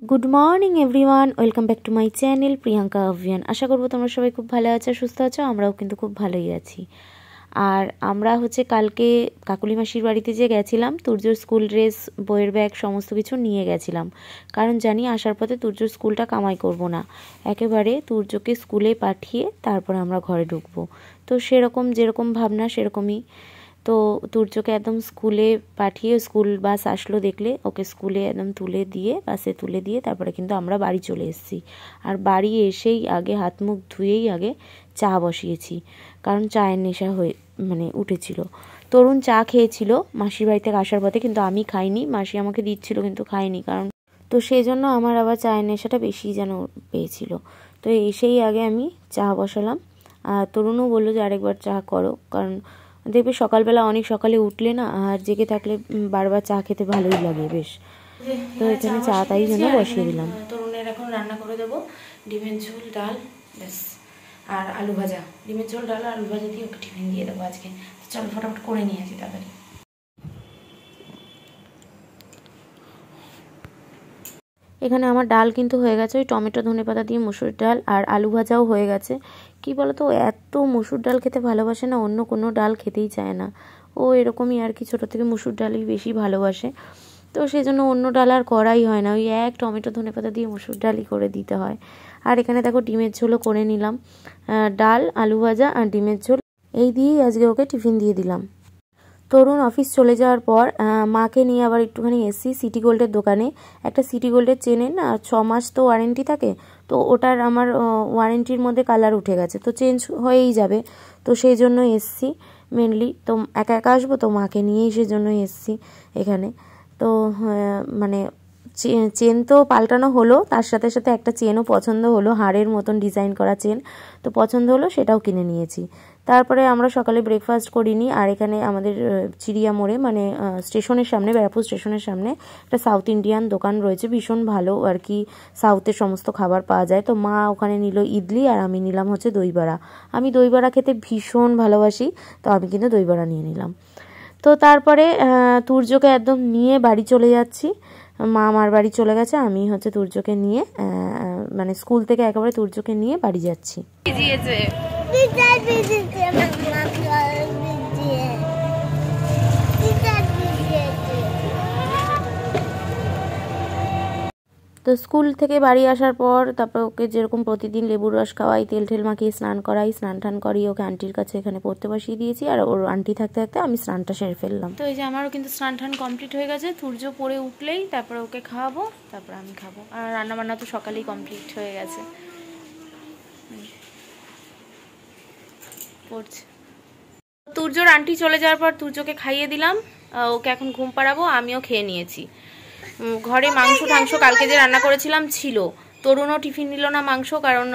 Good morning everyone, welcome back to my channel Priyanka অভিয়ান। আশা করবো তোমরা সবাই খুব ভালো আছো, সুস্থ আছো। আমরাও কিন্তু খুব ভালোই আছি। আর আমরা কালকে কাকুলি মাসির বাড়িতে যে গেছিলাম, তুর্যর স্কুল ড্রেস, বইয়ের ব্যাগ সমস্ত কিছু নিয়ে গেছিলাম, কারণ জানি আসার পথে তুর্যর স্কুলটা কামাই করব না, একেবারে তুর্যকে স্কুলে পাঠিয়ে তারপরে আমরা ঘরে ঢুকবো। তো সেরকম যেরকম ভাবনা সেরকমই। তো তুর্যকে একদম স্কুলে পাঠিয়ে, স্কুল বাস আসলো দেখলে, ওকে স্কুলে একদম তুলে দিয়ে, বাসে তুলে দিয়ে তারপরে কিন্তু আমরা বাড়ি চলে এসেছি। আর বাড়ি এসেই আগে হাত মুখ ধুয়েই আগে চা বসিয়েছি, কারণ চায়ের নেশা উঠেছিল। তরুণ চা খেয়েছিল মাসির বাড়ি থেকে আসার পথে, কিন্তু আমি খাইনি। মাসি আমাকে দিচ্ছিল কিন্তু খাইনি, কারণ তো সেই জন্য আমার আবার চায়ের নেশাটা বেশি যেন পেয়েছিল। তো এসেই আগে আমি চা বসালাম। আর তরুণও বললো যে আরেকবার চা করো, কারণ দেখবে সকালবেলা অনেক সকালে উঠলে না, আর জেগে থাকলে বারবার চা খেতে ভালোই লাগে বেশ। তো এখানে চা তাই জন্য বসিয়ে দিলাম। তরুণের এখন রান্না করে দেবো ডিমের ঝোল, ডাল, ব্যাস, আর আলু ভাজা। ডিমের ঝোল, ডাল, আলু ভাজা দিয়ে ওকে টিফিন দিয়ে দেবো আজকে। চলো ফটাফট করে নিয়ে আসি তাড়াতাড়ি। এখানে আমার ডাল কিন্তু হয়ে গেছে, ওই টমেটো ধনেপাতা দিয়ে মুসুর ডাল, আর আলু ভাজাও হয়ে গেছে। কি বলতো, এত মুসুর ডাল খেতে ভালোবাসে না, অন্য কোনো ডাল খেতেই চায় না। ও এরকমই আর কি, ছোটো থেকে মুসুর ডালই বেশি ভালোবাসে। তো সেই জন্য অন্য ডাল আর করাই হয় না, ওই এক টমেটো ধনেপাতা দিয়ে মুসুর ডালই করে দিতে হয়। আর এখানে দেখো ডিমের ঝোলও করে নিলাম। ডাল, আলু ভাজা আর ডিমের ঝোল, এই দিয়েই আজকে ওকে টিফিন দিয়ে দিলাম। তরুণ অফিস চলে যাওয়ার পর মাকে নিয়ে আবার একটুখানি এসছি সিটি গোল্ডের দোকানে। একটা সিটি গোল্ডের চেনের না 6 মাস তো ওয়ারেন্টি থাকে, তো ওটার আমার ওয়ারেন্টির মধ্যে কালার উঠে গেছে, তো চেঞ্জ হয়েই যাবে। তো সেই জন্য এসছি মেনলি। তো একা একা আসবো, তো মাকে নিয়েই সেজন্যই এসছি এখানে। তো চেন তো পাল্টানো হলো, তার সাথে সাথে একটা চেনও পছন্দ হলো, হাড়ের মতন ডিজাইন করা চেন, তো পছন্দ হলো, সেটাও কিনে নিয়েছি। তারপরে আমরা সকালে ব্রেকফাস্ট করিনি। আর এখানে আমাদের চিড়িয়া মোড়ে স্টেশনের সামনে, ব্যারাকপুর স্টেশনের সামনে একটা সাউথ ইন্ডিয়ান দোকান রয়েছে, ভীষণ ভালো আর কি, সাউথের সমস্ত খাবার পাওয়া যায়। তো মা ওখানে নিল ইডলি, আর আমি নিলাম দই বড়া। আমি দই বড়া খেতে ভীষণ ভালোবাসি, তো আমি কিন্তু দই বড়া নিয়ে নিলাম। তো তারপরে তুর্যকে একদম নিয়ে বাড়ি চলে যাচ্ছি। মা আমার বাড়ি চলে গেছে, আমি তুর্যকে নিয়ে স্কুল থেকে একেবারে তুর্যকে নিয়ে বাড়ি যাচ্ছি। তো স্কুল থেকে বাড়ি আসার পর তারপর ওকে যেরকম প্রতিদিন লেবুর রস খাওয়াই, তেল ঠেল মাখিয়ে স্নান করাই, স্নান টান করিয়ে ওকে আন্টির কাছে এখানে পড়তে বসিয়ে দিয়েছি। আর ওর আন্টি থাকতে থাকতে আমি স্নানটা সেরে ফেললাম। তো এই যে আমারও কিন্তু স্নান টান কমপ্লিট হয়ে গেছে। তুর্য পরে উঠলেই তারপরে ওকে খাওয়াবো, তারপর আমি খাবো। আর রান্নাবান্না তো সকালেই কমপ্লিট হয়ে গেছে। পড়ছে তুর্যর আন্টি চলে যাওয়ার পর তুর্যকে খাইয়ে দিলাম, ওকে এখন ঘুম পাড়াবো। আমিও খেয়ে নিয়েছি। ঘরে মাংস টাংস কালকে যে রান্না করেছিলাম ছিল। তরুণও টিফিন নিল না মাংস, কারণ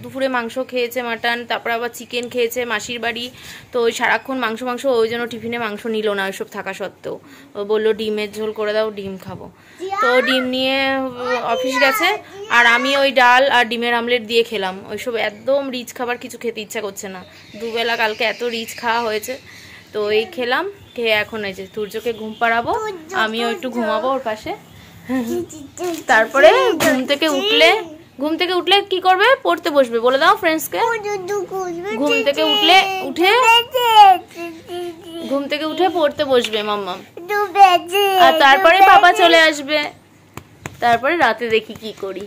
দুপুরে মাংস খেয়েছে, মাটন, তারপর আবার চিকেন খেয়েছে মাসির বাড়ি। তো ওই সারাক্ষণ মাংস, ওই জন্য টিফিনে মাংস নিল না, ওইসব থাকা সত্ত্বেও। ও বললো ডিমের ঝোল করে দাও, ডিম খাবো। তো ডিম নিয়ে অফিস গেছে, আর আমি ওই ডাল আর ডিমের আমলেট দিয়ে খেলাম। ওইসব একদম রিচ খাবার কিছু খেতে ইচ্ছা করছে না, দুবেলা কালকে এত রিচ খাওয়া হয়েছে। তো এই খেলাম, খেয়ে এখন এই যে তুর্যকে ঘুম পাড়াবো, আমিও একটু ঘুমাবো ওর পাশে। তারপরে ঘুম থেকে উঠলে কি করবে? পড়তে বসবে। বলে দাও ফ্রেন্ডসকে। ঘুম থেকে উঠে পড়তে বসবে মাম্মা। আর তারপরে বাবা চলে আসবে। তারপরে রাতে দেখি কি করি।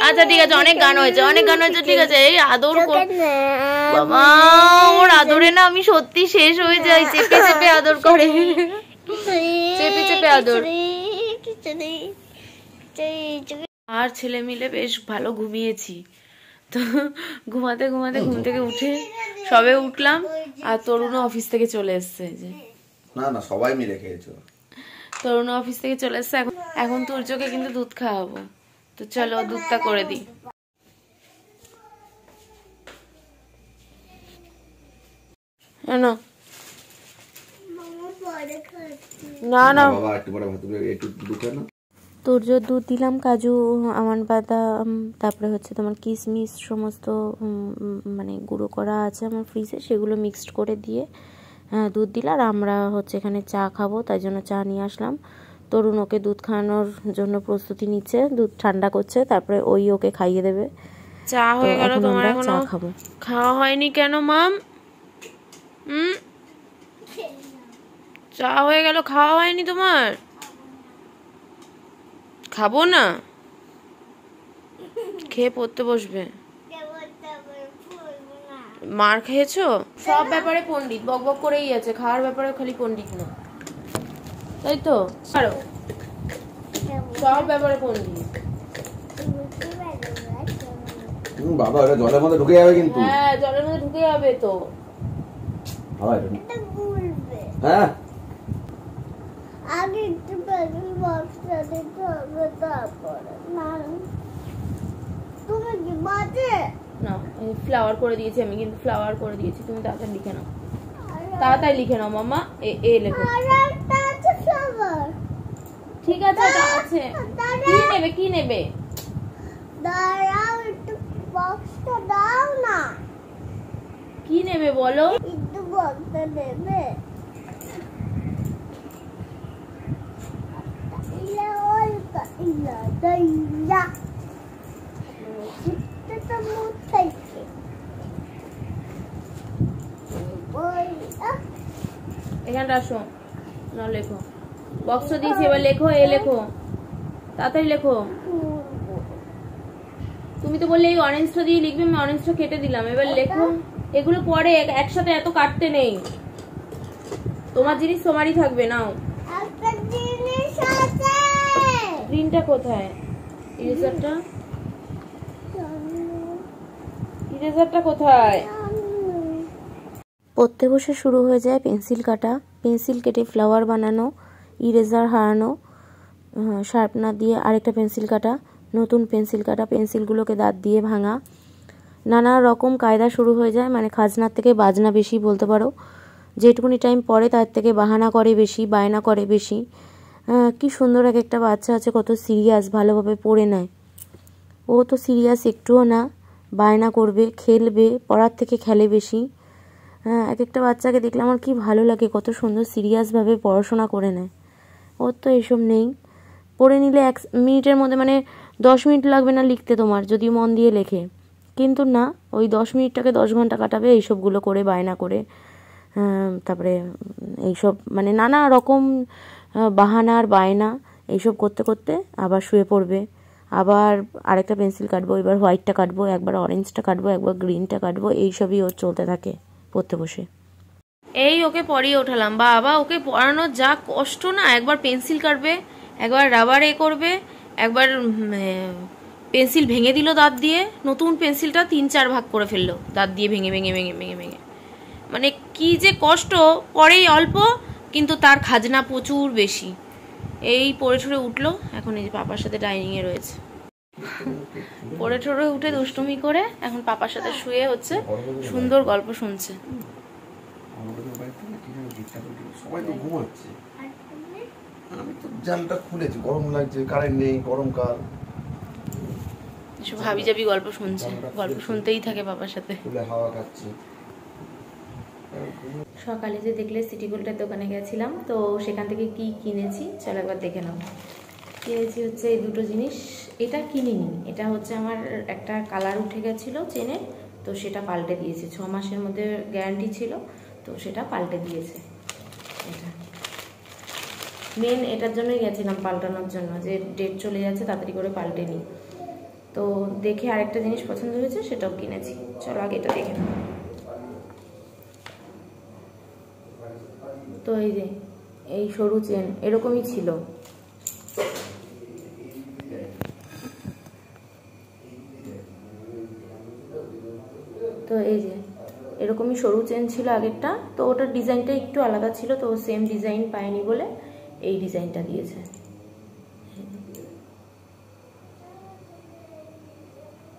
আচ্ছা ঠিক আছে, অনেক গান হয়েছে, ঠিক আছে। এই আদর বাবা, ওর আদরে না আমি সত্যি শেষ হয়ে যাই। চেপে চেপে আদর করে, চেপে চেপে আদর। আর ছেলে মিলে বেশ ভালো ঘুমিয়েছি। তো ঘুমাতে ঘুমাতে ঘুম থেকে উঠে সবে উঠলাম, আর তরুণ অফিস থেকে চলে এসছে। যে না সবাই মিলে খেয়েছো। তরুণ অফিস থেকে চলে এসছে। এখন তুর্যকে কিন্তু দুধ খাওয়াবো, তো চলো দুধটা করে দিই। না না বাবা, একটু পরে ভাত একটু দুধ না। তোরজোর দুধ দিলাম, কাজু, আমন্ড বাদাম, তারপরে হচ্ছে তোমার কিশমিশ সমস্ত মানে গুঁড়ো করা আছে আমার ফ্রিজে, সেগুলো মিক্সড করে দিয়ে দুধ দিলাম। আর আমরা হচ্ছে এখানে চা খাবো, তাই জন্য চা নিয়ে আসলাম। তরুণ ওকে দুধ খাওয়ানোর জন্য প্রস্তুতি নিচ্ছে, দুধ ঠান্ডা করছে, তারপরে ওই ওকে খাইয়ে দেবে। চা হয়ে গেল, তোমার এখনো খাওয়া হয়নি কেন মাম? চা হয়ে গেল, খাওয়া হয়নি তোমার? খাবো না, খেয়ে পড়তে বসবে। মার খেয়েছো? সব ব্যাপারে পণ্ডিত, বক বক করেই আছে, খাওয়ার ব্যাপারে খালি পণ্ডিত না, তাই তো? আরো সব ব্যাপারে পণ্ডিত। বাবা এটা জলের মধ্যে ঢুকে যাবে কিন্তু। হ্যাঁ, জলের মধ্যে ঢুকে যাবে তো। হ্যাঁ, আগে একটু পেন্সিল বক্সটা দিতে হবে, তারপরে না তুমি কি বাজে না, ফ্লাওয়ার করে দিয়েছি আমি, কিন্তু ফ্লাওয়ার করে দিয়েছি, তুমি তাড়াতাড়ি লিখে নাও, তাড়াতাড়ি লিখে নাও মাম্মা। এ লেখো। আরেকটা আছে ফ্লাওয়ার। ঠিক আছে, এটা আছে। কি নেবে, কি নেবে? দাঁড়াও, একটু বক্সটা দাও না। কি নেবে বলো? একটু বক্সটা দেবে? ইলা ওলকা ইলা দাইয়া এটা মুতাইছে ওই এখানটা আসো, না লেখো। বক্স দিয়েছি, এবার লেখো, এ লেখো, তাড়াতাড়ি লেখো। তুমি তো বললে এই অরেঞ্জটা দিয়ে লিখবে, আমি অরেঞ্জটা কেটে দিলাম, এবার লেখো। এগুলো পরে একসাথে এত কাটতে নেই, তোমার জিনিস তোমারই থাকবে। নাও, একটা জিনিস আছে। গ্রিনটা কোথায়? ইরেজারটা, ইরেজারটা কোথায়? পড়তে বসে শুরু হয়ে যায় পেন্সিল কাটা, পেন্সিল কেটে ফ্লাওয়ার বানানো, ইরেজার হারানো, শার্পনার দিয়ে আরেকটা পেন্সিল কাটা, নতুন পেন্সিল কাটা, পেন্সিলগুলোকে দাঁত দিয়ে ভাঙা, নানা রকম কায়দা শুরু হয়ে যায়। মানে খাজনার থেকে বাজনা বেশি বলতে পারো, যেটুকুনি টাইম পরে তার থেকে বাহানা করে বেশি, বায়না করে বেশি। কি সুন্দর এক একটা বাচ্চা আছে, কত সিরিয়াস, ভালোভাবে পড়ে নেয়। ও তো সিরিয়াস একটুও না, বায়না করবে, খেলবে, পড়ার থেকে খেলে বেশি। এক একটা বাচ্চাকে দেখলে আমার কি ভালো লাগে, কত সুন্দর সিরিয়াসভাবে পড়াশোনা করে নেয়। ওর তো এসব নেই, পড়ে নিলে 1 মিনিটের মধ্যে, মানে 10 মিনিট লাগবে না লিখতে তোমার, যদি মন দিয়ে লেখে। কিন্তু না, ওই 10 মিনিটটাকে 10 ঘন্টা কাটাবে এইসবগুলো করে, বায়না করে। তারপরে এইসব মানে নানা রকম বাহানার বায়না, এইসব করতে করতে আবার শুয়ে পড়বে। আবার আরেকটা পেন্সিল কাটবো, এবার হোয়াইটটা কাটবো, একবার অরেঞ্জটা কাটবো, একবার গ্রিনটা কাটবো, এইসবই ওর চলতে থাকে পড়তে বসে। এই ওকে পড়িয়ে ওঠালাম, বাবা ওকে পড়ানো যা কষ্ট না। একবার পেন্সিল কাটবে, একবার রাবার করবে, একবার পেন্সিল ভেঙে দিল দাঁত দিয়ে, নতুন পেন্সিলটা 3-4 ভাগ করে ফেললো দাঁত দিয়ে, ভেঙে ভেঙে ভেঙে ভেঙে ভেঙে। মানে কি যে কষ্ট, পড়েই অল্প কিন্তু তার খাজনা প্রচুর বেশি। এই পড়ে ঠরে উঠলো, এখন এই যে পাপার সাথে ডাইনিংয়ে রয়েছে, পড়ে ঠরে উঠে দুষ্টুমি করে এখন পাপার সাথে শুয়ে হচ্ছে সুন্দর গল্প শুনছে। সবাই তো ঘুমাচ্ছে, আমি তো জানটা খুলেছি, গরম লাগছে, কারেন্ট নেই, গরমকাল, এসব হাবি জাবি গল্প শুনছে, গল্প শুনতেই থাকে বাবার সাথে, হাওয়া খাচ্ছে। সকালে যে দেখলে সিটি গোল্ডের দোকানে গেছিলাম, তো সেখান থেকে কি কিনেছি চলো একবার দেখে নাও। কিনেছি হচ্ছে এই দুটো জিনিস। এটা কিনিনি, এটা হচ্ছে আমার একটা কালার উঠে গেছিলো চেনের, তো সেটা পাল্টে দিয়েছে। 6 মাসের মধ্যে গ্যারান্টি ছিল, তো সেটা পাল্টে দিয়েছে। এটা মেন এটার জন্যই গেছিলাম, পাল্টানোর জন্য, যে ডেট চলে যাচ্ছে তাড়াতাড়ি করে পাল্টে নিই। তো দেখে আরেকটা জিনিস পছন্দ হয়েছে, সেটাও কিনেছি। চলো আগে এটা দেখে নাও। তো এই যে এই সরু চেন এরকমই ছিল, তো এই যে এরকমই সরু চেন ছিল আগেরটা, তো ওটার ডিজাইনটা একটু আলাদা ছিল, তো সেম ডিজাইন পায়নি বলে এই ডিজাইনটা দিয়েছে।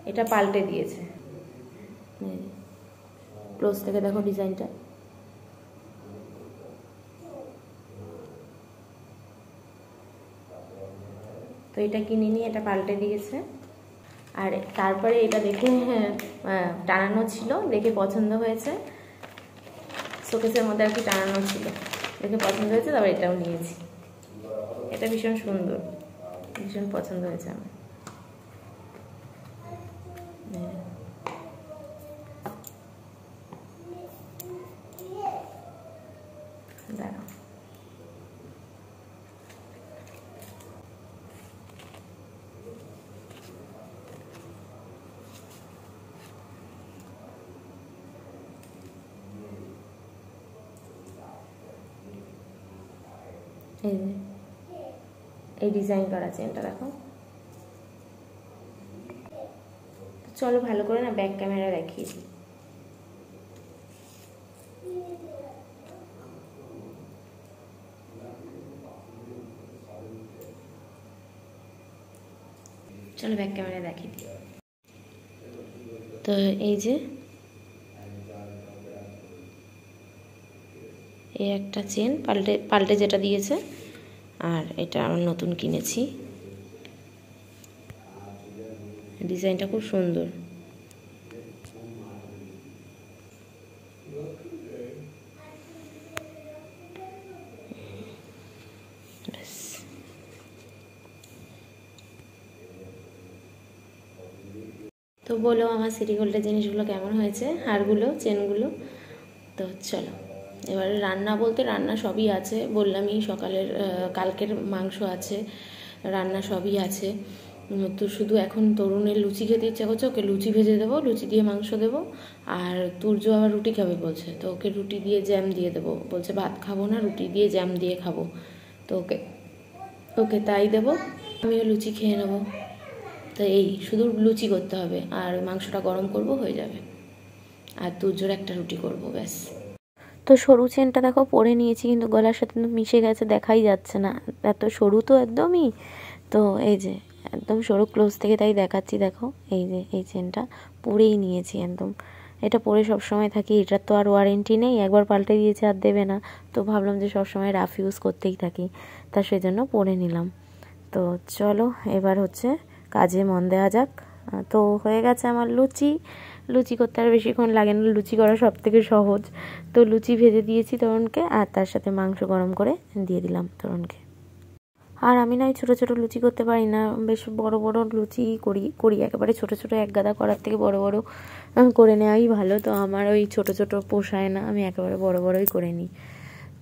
এটা পাল্টে দিয়েছে, ক্লোজ থেকে দেখো ডিজাইনটা। তো এটা কিনে নিয়ে এটা পাল্টে দিয়েছে। আর তারপরে এটা দেখে টানানো ছিল, দেখে পছন্দ হয়েছে, শোকেসের মধ্যে আর কি টানানো ছিল, দেখে পছন্দ হয়েছে, তারপর এটাও নিয়েছি। এটা ভীষণ সুন্দর, ভীষণ পছন্দ হয়েছে আমার। দাঁড়াও, এই ডিজাইন করা চেনটা দেখো। চলো ভালো করে না ব্যাক ক্যামেরা দেখিয়ে দিই। চলো ব্যাক ক্যামেরা দেখিয়ে দিই। তো এই যে এই একটা চেন পাল্টে যেটা দিয়েছে, আর এটা আমি নতুন কিনেছি। ডিজাইনটা খুব সুন্দর। তো বলো আমার সিটি গোল্ডের জিনিসগুলো কেমন হয়েছে, হারগুলো, চেনগুলো। তো চলো এবারে রান্না বলতে রান্না সবই আছে, বললামই সকালের কালকের মাংস আছে, রান্না সবই আছে। তো শুধু এখন তরুণের লুচি খেতে ইচ্ছা করছে, ওকে লুচি ভেজে দেবো, লুচি দিয়ে মাংস দেবো। আর তুর্য আবার রুটি খাবে বলছে, তো ওকে রুটি দিয়ে জ্যাম দিয়ে দেবো, বলছে ভাত খাবো না, রুটি দিয়ে জ্যাম দিয়ে খাবো। তো ওকে তাই দেবো, আমিও লুচি খেয়ে নেবো। তো এই শুধু লুচি করতে হবে, আর মাংসটা গরম করব, হয়ে যাবে। আর তুর্যর একটা রুটি করব, ব্যাস। তো সরু চেনটা দেখো পরে নিয়েছি, কিন্তু গলার সাথে মিশে গেছে, দেখাই যাচ্ছে না, এত সরু তো একদমই। তো এই যে একদম সরু, ক্লোজ থেকে তাই দেখাচ্ছি, দেখো এই যে এই চেনটা পরেই নিয়েছি একদম। এটা পরে সবসময় থাকি, এটার তো আর ওয়ারেন্টি নেই, একবার পাল্টে দিয়েছে আর দেবে না। তো ভাবলাম যে সবসময় রাফ ইউজ করতেই থাকি, তা সেজন্য পরে নিলাম। তো চলো এবার হচ্ছে কাজে মন দেওয়া যাক। তো হয়ে গেছে আমার লুচি করতে আর বেশিক্ষণ লাগে না, লুচি করা সব থেকে সহজ। তো লুচি ভেজে দিয়েছি তরুণকে, আর তার সাথে মাংস গরম করে দিয়ে দিলাম তরুণকে। আর আমি না ছোটো ছোটো লুচি করতে পারি না, বেশ বড় বড় লুচি করি একেবারে, ছোটো ছোটো এক গাদা করার থেকে বড় বড় করে নেওয়াই ভালো। তো আমার ওই ছোটো ছোটো পোষায় না, আমি একেবারে বড় বড়ই করে নিই।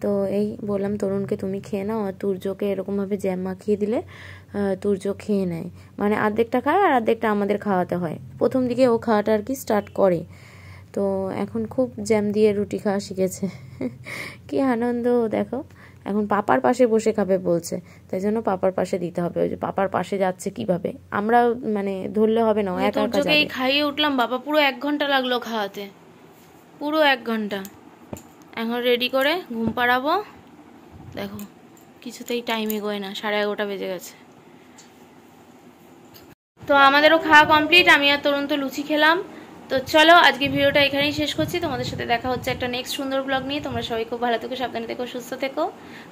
তো এই বললাম তরুণকে তুমি খেয়ে নাও, আর তুর্যকে এরকমভাবে জ্যাম মাখিয়ে দিলে তুর্য খেয়ে নেয়, মানে অর্ধেকটা খায় আর অর্ধেকটা আমাদের খাওয়াতে হয়। প্রথম দিকে ও খাওয়াটা আর কি স্টার্ট করে, তো এখন খুব জ্যাম দিয়ে রুটি খাওয়া শিখেছে। কি আনন্দ দেখো, এখন পাপার পাশে বসে খাবে বলছে, তাই জন্য পাপার পাশে দিতে হবে। ওই যে পাপার পাশে যাচ্ছে কিভাবে, আমরা মানে ধরলে হবে না, একা একা যাবে। খাইয়ে উঠলাম বাবা, পুরো 1 ঘন্টা লাগলো খাওয়াতে, পুরো 1 ঘন্টা। এখন রেডি করে ঘুম পাড়াবো, দেখো কিছুতেই টাইম এগোয় না, 11:30 বেজে গেছে। তো আমাদেরও খাওয়া কমপ্লিট, আমি আর তরুণ তো লুচি খেলাম। তো চলো আজকে ভিডিওটা এখানেই শেষ করছি, তোমাদের সাথে দেখা হচ্ছে একটা নেক্সট সুন্দর ব্লগ নিয়ে। তোমরা সবাই খুব ভালো থেকো, সাবধানে থেকো, সুস্থ থেকো।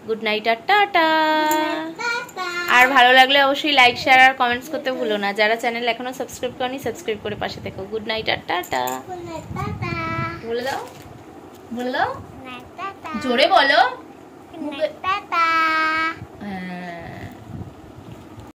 গুড নাইট আর টাটা। আর ভালো লাগলে অবশ্যই লাইক, শেয়ার আর কমেন্টস করতে ভুলো না। যারা চ্যানেল এখনো সাবস্ক্রাইব করনি, সাবস্ক্রাইব করে পাশে থেকো। গুড নাইট আর টাটা। বলে দাও, বলে দাও, জোরে বলো।